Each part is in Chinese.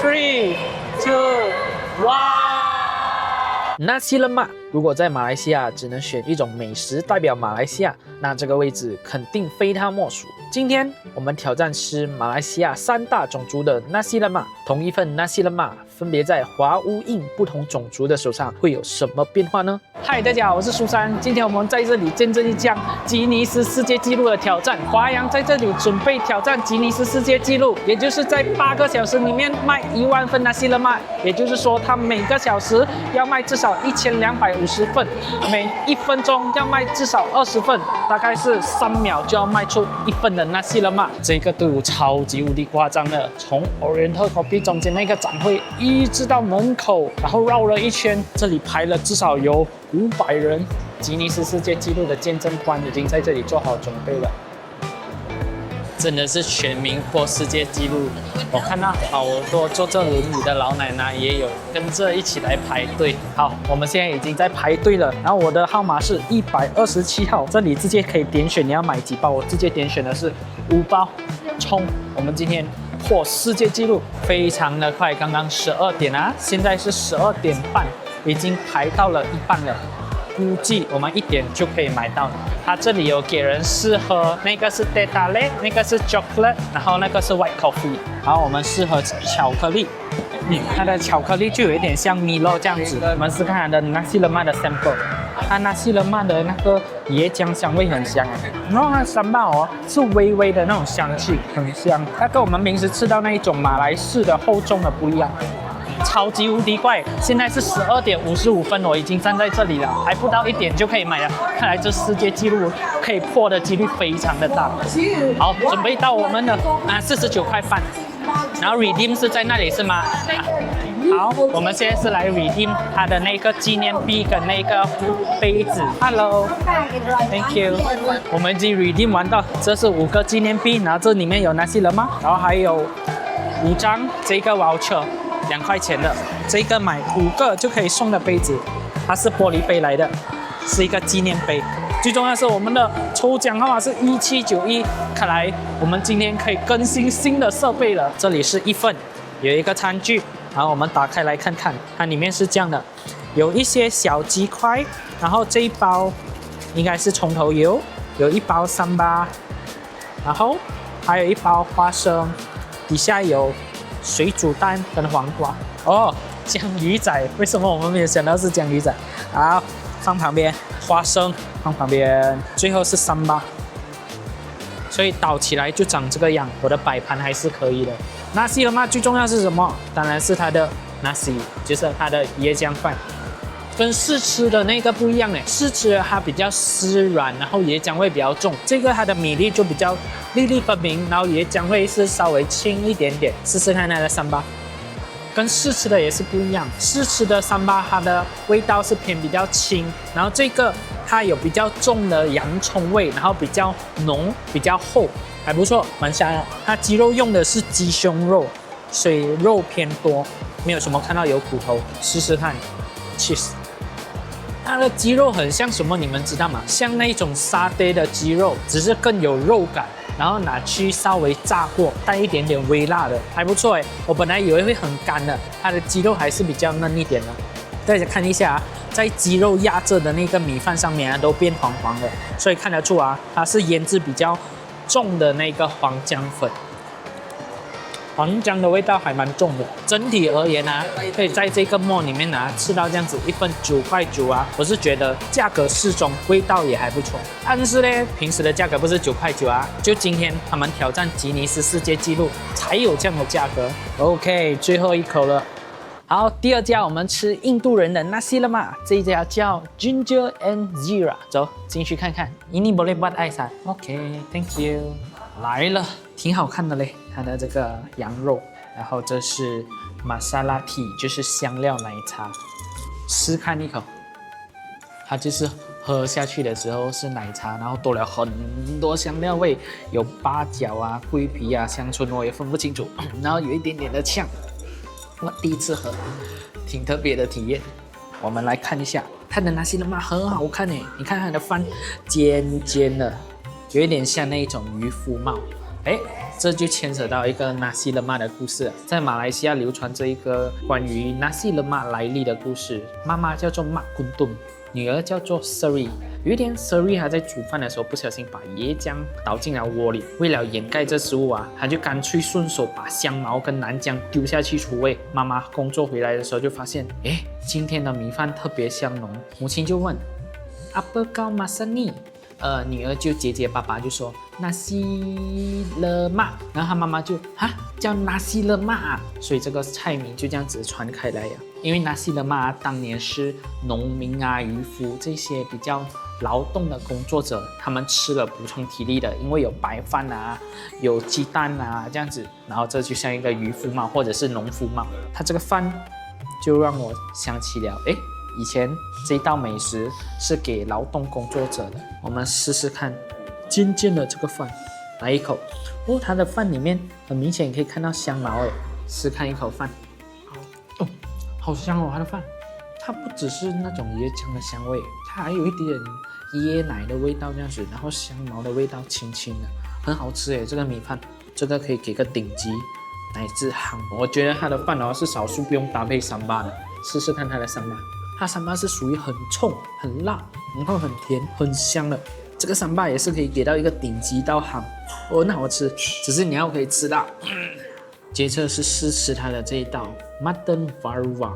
3、2、1。Nasi lemak 如果在馬來西亞只能選一種美食代表馬來西亞，那這個位置肯定非它莫屬。今天我們挑戰吃馬來西亞3大種族的 Nasi lemak， 同一份 Nasi lemak 分別在華烏印不同種族的手上會有什麼變化呢？嗨，大家好，我是蘇珊，今天我們在這裡見證一項吉尼斯世界紀錄的挑戰。華陽在這裡準備挑戰吉尼斯世界紀錄，也就是在8個小時裡面賣1萬份 Nasi lemak， 也就是說他每個小時要賣至少1250份，每1分鐘要賣至少20份，大概是3秒就要賣出1份的 Nasi lemak。這個隊伍超級無敵誇張的，從 Oriental Coffee 中間那個展會一直到門口，然後繞了一圈，這裡排了至少有500人。吉尼斯世界紀錄的見證官已經在這裡做好準備了。真的是全民破世界紀錄！我看到好多坐這輪椅的老奶奶也有跟着一起來排隊。好，我們現在已經在排隊了。然後我的號碼是127號，這裡直接可以點選你要買幾包，我直接點選的是5包，衝！我們今天破世界紀錄，非常的快，刚刚12點啊，現在是12點半，已經排到了一半了。估計我們1點就可以買到。它這裡有給人試喝，那個是 teh tarik， 那個是 chocolate， 然後那個是 white coffee。然後我們試喝巧克力，它的巧克力就有一點像米洛這樣子。我們試看它的 Nasi lemak 的 sample， 它 Nasi lemak 的那個椰漿香味很香，然後它三巴哦是微微的那種香氣，很香。它跟我們平時吃到那一種馬來式的厚重的不一樣。超級無敵快！現在是12點55分，我已經站在這裡了，還不到1點就可以買了。看來這世界紀錄可以破的幾率非常的大。好，準備到我們的49塊半，然後 redeem 是在那裡是嗎？好，我們現在是來 redeem 它的那個紀念幣跟那個杯子。Hello，Thank you。我們已經 redeem 完到，這是5個紀念幣，然後這裡面有 Nasi lemak， 然後還有5張這個 voucher。2塊錢的，這個買5個就可以送的杯子，它是玻璃杯來的，是一個紀念杯。最重要的是我們的抽獎號碼是1791，看來我們今天可以更新新的設備了。這裡是1份，有一個餐具，然後我們打開來看看，它裡面是這樣的，有一些小雞塊，然後這一包應該是蔥頭油，有1包3巴，然後還有1包花生，底下有水煮蛋跟黃瓜哦，江魚仔，為什麼我們沒有想到是江魚仔？好，放旁邊，花生放旁邊，最後是3巴，所以倒起來就長這個樣。我的擺盤還是可以的。Nasi lemak最重要是什麼？當然是它的 nasi， 就是它的椰漿飯。跟試吃的那個不一樣誒，試吃的它比較濕軟，然後椰漿味比較重。這個它的米粒就比較粒粒分明，然後椰漿味是稍微輕一點點。試試看它的3巴，跟試吃的也是不一樣。試吃的3巴它的味道是偏比較輕，然後這個它有比較重的洋蔥味，然後比較濃，比較厚，還不錯，蠻香的。它雞肉用的是雞胸肉，所以肉偏多，沒有什麼看到有骨頭。試試看 ，cheese。它的雞肉很像什麼？你們知道嗎？像那種沙爹的雞肉，只是更有肉感，然後拿去稍微炸過，帶一點點微辣的，還不錯哎。我本來以為會很乾的，它的雞肉還是比較嫩一點的。大家看一下啊，在雞肉壓着的那個米飯上面啊，都變黃黃的，所以看得出啊，它是醃制比較重的那個黃薑粉。黃薑的味道還蠻重的。整體而言啊，可以在這個 mall 裡面啊吃到這樣子1份9塊9啊，我是覺得價格適中，味道也還不錯。但是呢，平時的價格不是9塊9啊，就今天他們挑戰吉尼斯世界紀錄才有這樣的價格。OK， 最後一口了。好，第2家我們吃印度人的 Nasi lemak， 這一家叫 Ginger and Zira， 走進去看看。Ini boleh buat air？OK，Thank you。來了，挺好看的嘞，它的這個羊肉，然後這是 Masala Tea， 就是香料奶茶，試看一口，它就是喝下去的時候是奶茶，然後多了很多香料味，有八角啊、桂皮啊、香椿我也分不清楚，然後有一點點的嗆，我第一次喝，挺特別的體驗。我們來看一下它的 Nasi lemak 很好看誒，你看它的飯尖尖的。有一點像那種漁夫帽，哎，這就牽扯到一個納西勒瑪的故事。在馬來西亞流傳着一個關於納西勒瑪來歷的故事。媽媽叫做馬昆頓，女兒叫做 Seri。有一天 Seri 她在煮飯的時候不小心把椰漿倒進了鍋裡，為了掩蓋這食物啊，她就乾脆順手把香茅跟南薑丟下去除味。媽媽工作回來的時候就發現，今天的米飯特別香濃。母親就問 Apa kau masak ni？女兒就結巴巴就說 Nasi lemak， 然後她媽媽就叫 Nasi lemak 啊，所以這個菜名就這樣子傳開來了。因為 Nasi lemak 當年是農民啊、漁夫這些比較勞動的工作者，他們吃了補充體力的，因為有白飯啊、有雞蛋啊這樣子，然後這就像一個漁夫帽或者是農夫帽。他這個飯就讓我想起了，以前這道美食是給勞動工作者的。我們試試看，尖尖的這個飯，來一口。它的飯裡面很明顯可以看到香茅誒。試看一口飯，好香哦！它的飯，它不只是那種椰漿的香味，它還有一點椰奶的味道這樣子，然後香茅的味道輕輕的，很好吃誒。這個米飯，這個可以給個頂級乃至夯。我覺得它的飯是少數不用搭配三巴的。試試看它的三巴。它三巴是屬於很衝、很辣，然後很甜、很香的。這個三巴也是可以給到一個頂級到夯，很好吃。只是你要可以吃到。接着是試吃它的這一道 Mutton Varua，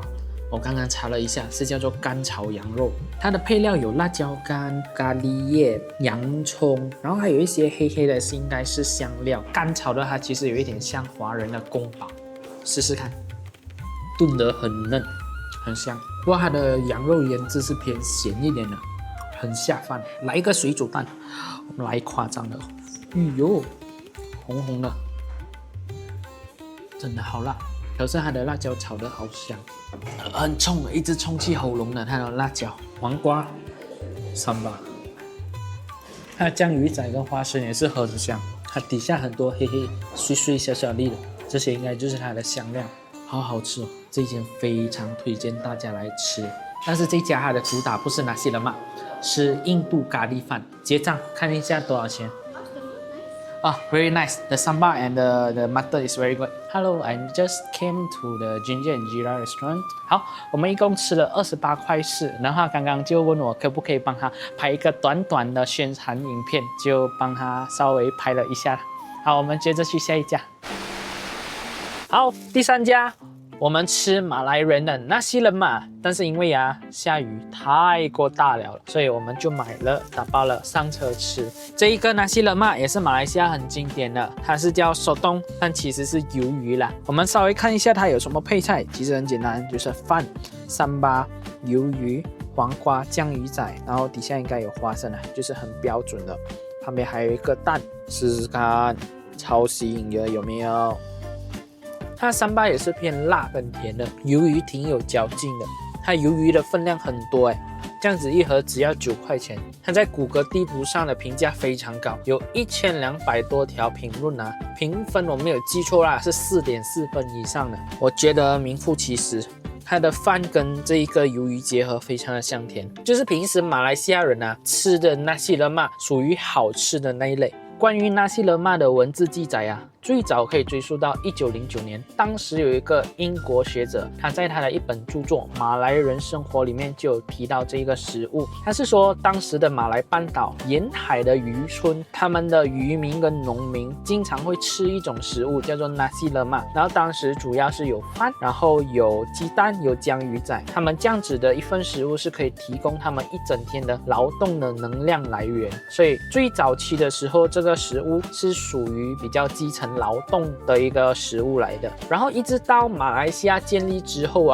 我剛剛查了一下，是叫做乾炒羊肉。它的配料有辣椒乾、咖喱葉、洋蔥，然後還有一些黑黑的是應該是香料。乾炒的它其實有一點像華人的宮保，試試看，燉得很嫩。很香，不過它的羊肉醃制是偏鹹一點的，很下飯。來一個水煮蛋，我們來誇張的，紅紅的，真的好辣。可是它的辣椒炒得好香，很衝，一直衝去喉嚨的它的辣椒。黃瓜、三巴，它的醬魚仔跟花生也是很香，它底下很多黑黑碎碎小小粒的，這些應該就是它的香料。好好吃哦，這間非常推薦大家來吃。但是這家它的主打不是nasi lemak，是印度咖喱飯。結賬看一下多少錢。Very nice. The sambal and the mutton is very good. Hello, I just came to the Ginger and Jeera restaurant. 好，我們一共吃了28塊4，然後他剛剛就問我可不可以幫他拍一個短短的宣傳影片，就幫他稍微拍了一下。好，我們接着去下一家。好，第三家，我們吃馬來人的nasi lemak，但是因為下雨太過大了，所以我們就買了打包了上車吃。這一個nasi lemak也是馬來西亞很經典的，它是叫sotong，但其實是魷魚啦。我們稍微看一下它有什麼配菜，其實很簡單，就是飯、三巴、魷魚、黃瓜、醬魚仔，然後底下應該有花生啊，就是很標準的。旁邊還有一個蛋，試試看，超吸引的，有沒有？它的三巴也是偏辣跟甜的，魷魚挺有嚼勁的，它魷魚的分量很多這樣子一盒只要9塊錢。它在谷歌地圖上的評價非常高，有1200多條評論評分我沒有記錯啦，是4.4分以上的，我覺得名副其實。它的飯跟這一個魷魚結合非常的香甜，就是平時馬來西亞人吃的nasi lemak屬於好吃的那一類。關於nasi lemak的文字記載最早可以追溯到1909年，當時有一個英國學者，他在他的一本著作《馬來人生活》裡面就有提到這個食物。他是說當時的馬來半島沿海的漁村，他們的漁民跟農民經常會吃一種食物叫做nasi lemak，然後當時主要是有飯，然後有雞蛋，有醬魚仔，他們這樣子的一份食物是可以提供他們一整天的勞動的能量來源。所以最早期的時候，這個食物是屬於比較基層勞動的一個食物來的，然後一直到馬來西亞建立之後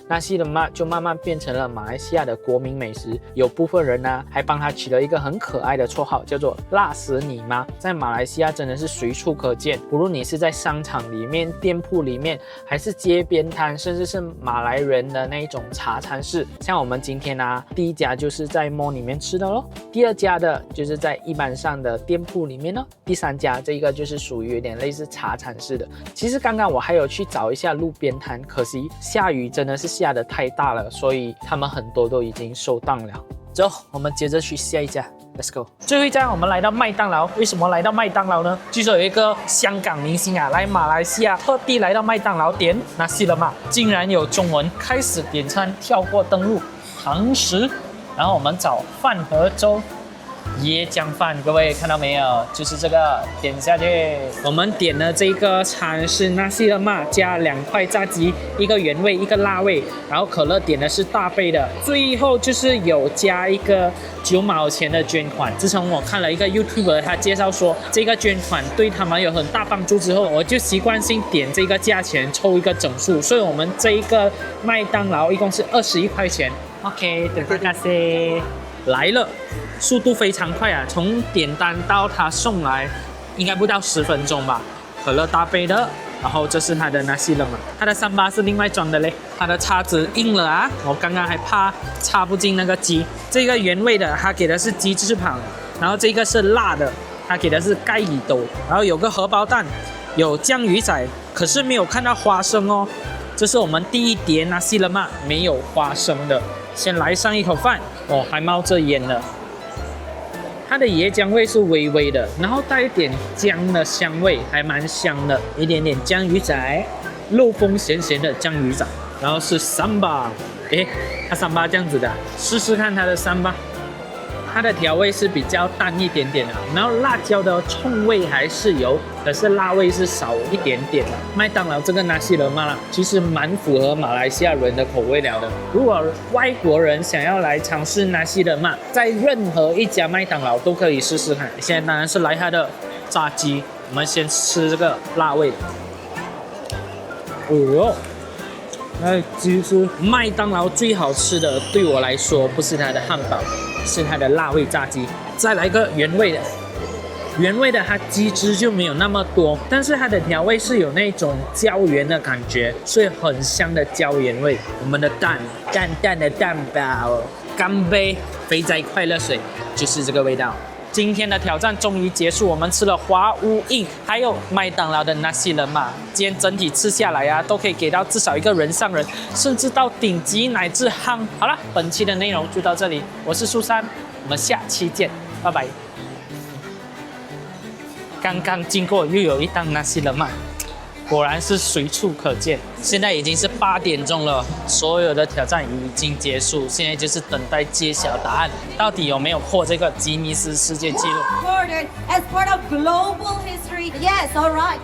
nasi lemak就慢慢變成了馬來西亞的國民美食。有部分人還幫它取了一個很可愛的綽號，叫做辣死你媽。在馬來西亞真的是隨處可見，無論你是在商場裡面、店鋪裡面，還是街邊攤，甚至是馬來人的那一種茶餐室。像我們今天第一家就是在 mall 裡面吃的咯，第二家的就是在一般上的店鋪裡面咯，第三家這個就是屬於有點類似茶餐室的。其實剛剛我還有去找一下路邊攤，可惜下雨真的是下得太大了，所以他們很多都已經收檔了。走，我們接着去下一家。Let's go。最後一站我們來到麥當勞，為什麼來到麥當勞呢？據說有一個香港明星啊來馬來西亞，特地來到麥當勞點nasi lemak，竟然有中文，開始點餐，跳過登錄堂食，然後我們找飯盒粥。椰漿飯，各位看到沒有？就是這個，點下去。我們點的這個餐是nasi lemak加2塊炸雞，一個原味，一個辣味，然後可樂點的是大杯的。最後就是有加一個9毛錢的捐款。自從我看了一個 YouTuber 他介紹說這個捐款對他們有很大幫助之後，我就習慣性點這個價錢抽一個整數，所以我們這一個麥當勞一共是21塊錢。OK， terima kasih。來了，速度非常快啊！從點單到他送來，應該不到10分鐘吧。可樂大杯的，然後這是他的nasi lemak，他的3巴是另外裝的嘞。他的叉子硬了啊，我剛剛還怕插不進那個雞。這個原味的，他給的是雞翅膀，然後這個是辣的，他給的是蓋里豆，然後有個荷包蛋，有醬魚仔，可是沒有看到花生哦。這是我們第一碟nasi lemak，沒有花生的。先來上一口飯，哦，還冒着煙了。它的椰漿味是微微的，然後帶一點薑的香味，還蠻香的。一點點醬魚仔，肉鬆鹹鹹的醬魚仔，然後是sambal，它sambal這樣子的，試試看它的sambal。它的調味是比較淡一點點的，然後辣椒的衝味還是有，可是辣味是少一點點的。麥當勞這個nasi lemak其實蠻符合馬來西亞人的口味了的。如果外國人想要來嘗試nasi lemak，在任何一家麥當勞都可以試試看。現在當然是來它的炸雞，我們先吃這個辣味。哦喲，那其實麥當勞最好吃的，對我來說不是它的漢堡，是它的辣味炸雞。再來一個原味的，原味的它雞汁就沒有那麼多，但是它的調味是有那種膠原的感覺，所以很香的膠原味。我們的淡淡的蛋堡，乾杯，肥宅快樂水，就是這個味道。今天的挑戰終於結束，我們吃了華無印，還有麥當勞的nasi lemak。今天整體吃下來啊，都可以給到至少一個人上人，甚至到頂級乃至夯。好了，本期的內容就到這裡，我是蘇珊，我們下期見，拜拜。剛剛經過又有一檔nasi lemak，果然是隨處可見。現在已經是8點鐘了，所有的挑戰已經結束，現在就是等待揭曉答案，到底有沒有破這個吉尼斯世界紀錄。As part of global history, yes, all right.